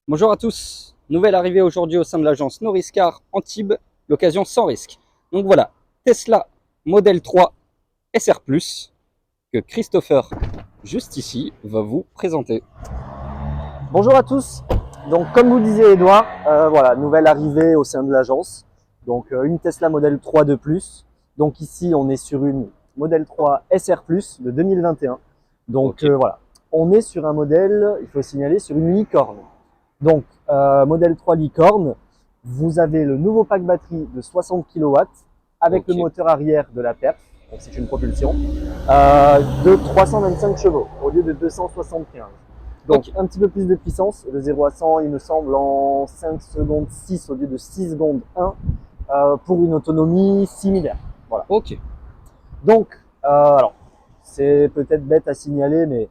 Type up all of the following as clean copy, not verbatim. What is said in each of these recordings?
Bonjour à tous, nouvelle arrivée aujourd'hui au sein de l'agence Noriscar Antibes, l'occasion sans risque. Donc voilà, Tesla Model 3 SR+, que Christopher, juste ici, va vous présenter. Bonjour à tous. Donc comme vous disiez Edouard, voilà, nouvelle arrivée au sein de l'agence. Donc une Tesla Model 3 de plus. Donc ici on est sur une Model 3 SR+ de 2021. Donc Ok, voilà, on est sur un modèle, il faut signaler, sur une licorne. Donc Model 3 licorne, vous avez le nouveau pack batterie de 60 kW avec le ok, moteur arrière de la perf, donc c'est une propulsion, de 325 chevaux au lieu de 275. Donc ok, un petit peu plus de puissance, le 0 à 100 il me semble en 5 secondes 6 au lieu de 6 secondes 1 pour une autonomie similaire. Voilà. ok, Donc, alors, c'est peut-être bête à signaler, mais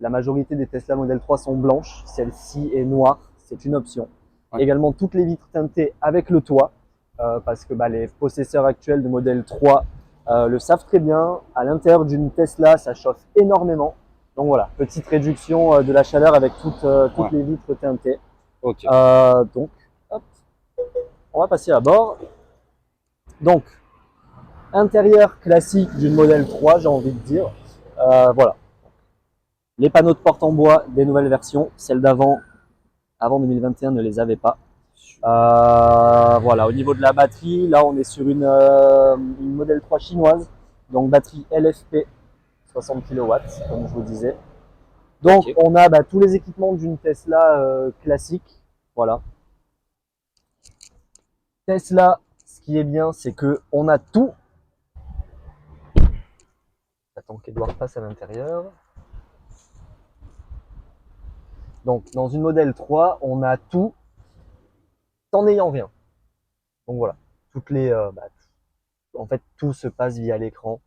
la majorité des Tesla Model 3 sont blanches, celle-ci est noire, c'est une option. ouais, Également toutes les vitres teintées avec le toit, parce que les possesseurs actuels de Model 3 le savent très bien. À l'intérieur d'une Tesla, ça chauffe énormément. Donc voilà, petite réduction de la chaleur avec toutes ouais, les vitres teintées. ok, Donc, hop, on va passer à bord. Donc, intérieur classique d'une Model 3, j'ai envie de dire. Voilà, les panneaux de porte en bois des nouvelles versions, celles d'avant, avant 2021, ne les avait pas. Voilà, au niveau de la batterie, là on est sur une Model 3 chinoise, donc batterie LFP 60 kW, comme je vous disais. Donc ok, on a tous les équipements d'une Tesla classique. Voilà. Tesla, ce qui est bien, c'est que on a tout. Attends qu'Edouard passe à l'intérieur. Donc dans une Model 3, on a tout en n'ayant rien. Donc voilà, en fait tout se passe via l'écran.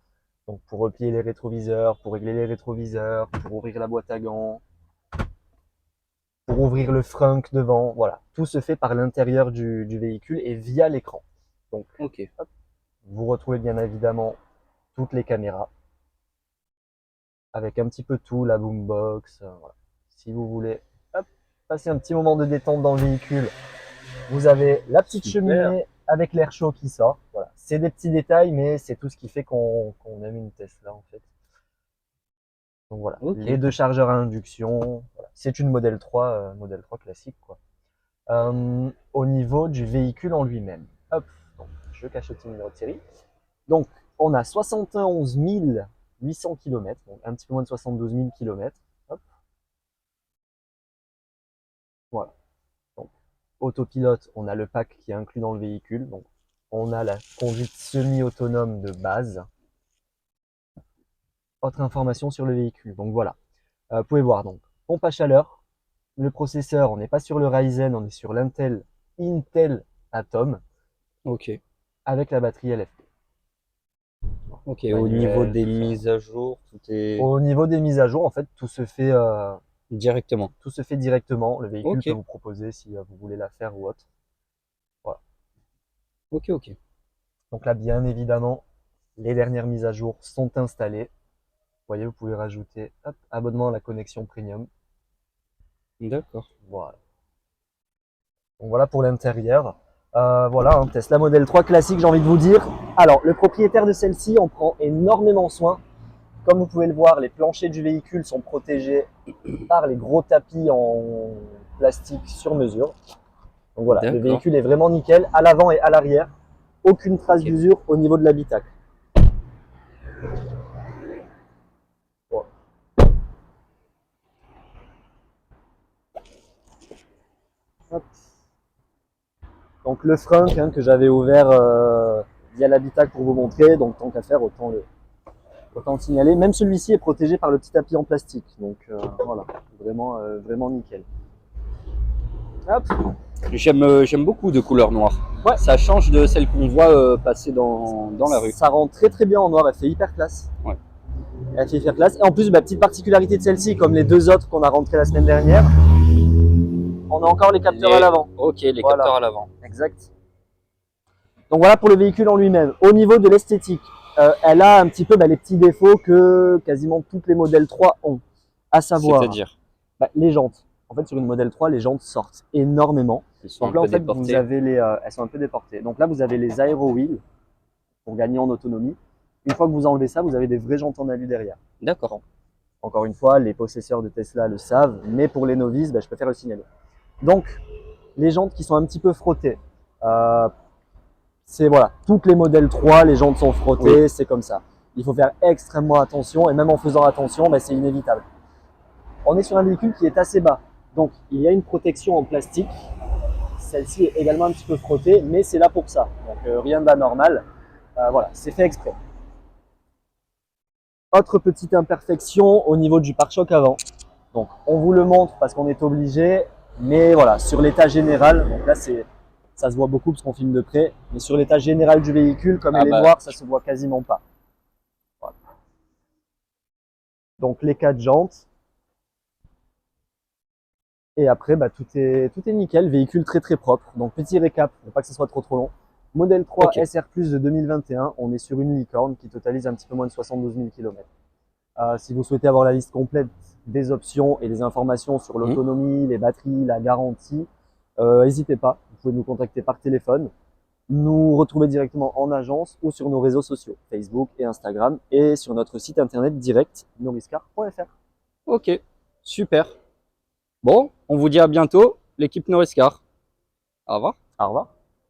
Donc pour replier les rétroviseurs, pour régler les rétroviseurs, pour ouvrir la boîte à gants, pour ouvrir le frunk devant, voilà. Tout se fait par l'intérieur du véhicule et via l'écran. Donc ok, hop, vous retrouvez bien évidemment toutes les caméras, avec un petit peu tout, la boombox, voilà. Si vous voulez hop, passer un petit moment de détente dans le véhicule, vous avez la petite super, cheminée avec l'air chaud qui sort. Voilà. C'est des petits détails, mais c'est tout ce qui fait qu'on aime une Tesla en fait. Donc voilà, ok, les deux chargeurs à induction, voilà. C'est une Model 3 classique quoi. Au niveau du véhicule en lui-même, hop, donc, je cache le petit numéro de série. Donc on a 71 800 km, donc un petit peu moins de 72 000 km. Hop, voilà. Donc autopilote, on a le pack qui est inclus dans le véhicule, donc on a la conduite semi-autonome de base. Autre information sur le véhicule, donc voilà. Vous pouvez voir donc pompe à chaleur. Le processeur, on n'est pas sur le Ryzen, on est sur Intel Atom ok, avec la batterie LFP. ok. Au niveau Manuel, des tout ça. mises à jour, tout est Au niveau des mises à jour, en fait, directement. tout se fait directement. Le véhicule Ok, peut vous proposer si vous voulez la faire ou autre. Voilà. ok, ok, Donc là, bien évidemment, les dernières mises à jour sont installées. Vous voyez, vous pouvez rajouter hop, abonnement à la connexion premium. d'accord, Voilà. Donc voilà pour l'intérieur. Voilà, un Tesla Model 3 classique, j'ai envie de vous dire. Alors, le propriétaire de celle-ci en prend énormément soin. Comme vous pouvez le voir, les planchers du véhicule sont protégés par les gros tapis en plastique sur mesure. Donc voilà, le d'accord, véhicule est vraiment nickel, à l'avant et à l'arrière. Aucune trace ok, d'usure au niveau de l'habitacle. Voilà. Donc le frunk que j'avais ouvert via l'habitacle pour vous montrer, donc tant qu'à faire, autant le signaler. Même celui-ci est protégé par le petit tapis en plastique. Donc voilà, vraiment nickel. Hop. J'aime beaucoup de couleur noire. Ouais, Ça change de celle qu'on voit passer dans la rue. ça rend très bien en noir, elle fait hyper classe. Ouais. Elle fait hyper classe. Et en plus, petite particularité de celle-ci, comme les deux autres qu'on a rentrées la semaine dernière, on a encore les capteurs à l'avant. Ok, les Voilà, capteurs à l'avant. exact. Donc voilà pour le véhicule en lui-même. Au niveau de l'esthétique, elle a un petit peu les petits défauts que quasiment toutes les modèles 3 ont. À savoir C'est-à-dire. les jantes. En fait, sur une Model 3, les jantes sortent énormément. Ils sont Donc là, un en peu fait, déportés. vous avez elles sont un peu déportées. Donc là, vous avez les aero wheels pour gagner en autonomie. Une fois que vous enlevez ça, vous avez des vraies jantes en alu derrière. D'accord. Encore une fois, les possesseurs de Tesla le savent, mais pour les novices, je préfère le signaler. Donc, les jantes qui sont un petit peu frottées, c'est voilà, toutes les modèles 3, les jantes sont frottées, Oui. c'est comme ça. Il faut faire extrêmement attention, et même en faisant attention, c'est inévitable. On est sur un véhicule qui est assez bas, donc il y a une protection en plastique. Celle-ci est également un petit peu frottée, mais c'est là pour ça. Donc rien d'anormal. Voilà, c'est fait exprès. Autre petite imperfection au niveau du pare-choc avant. Donc on vous le montre parce qu'on est obligé, mais voilà, sur l'état général, donc là ça se voit beaucoup parce qu'on filme de près, mais sur l'état général du véhicule, comme elle est noire, ça se voit quasiment pas. Voilà. Donc les 4 jantes. Et après, tout est nickel, véhicule très très propre. Donc petit récap, pour pas que ce soit trop long. Modèle 3 Ok. SR Plus de 2021, on est sur une licorne qui totalise un petit peu moins de 72 000 km. Si vous souhaitez avoir la liste complète des options et des informations sur l'autonomie, les batteries, la garantie, n'hésitez pas, vous pouvez nous contacter par téléphone, nous retrouver directement en agence ou sur nos réseaux sociaux, Facebook et Instagram, et sur notre site internet direct, noriscar.fr. Ok. Super. Bon, on vous dit à bientôt, l'équipe Noriscar. Au revoir. Au revoir.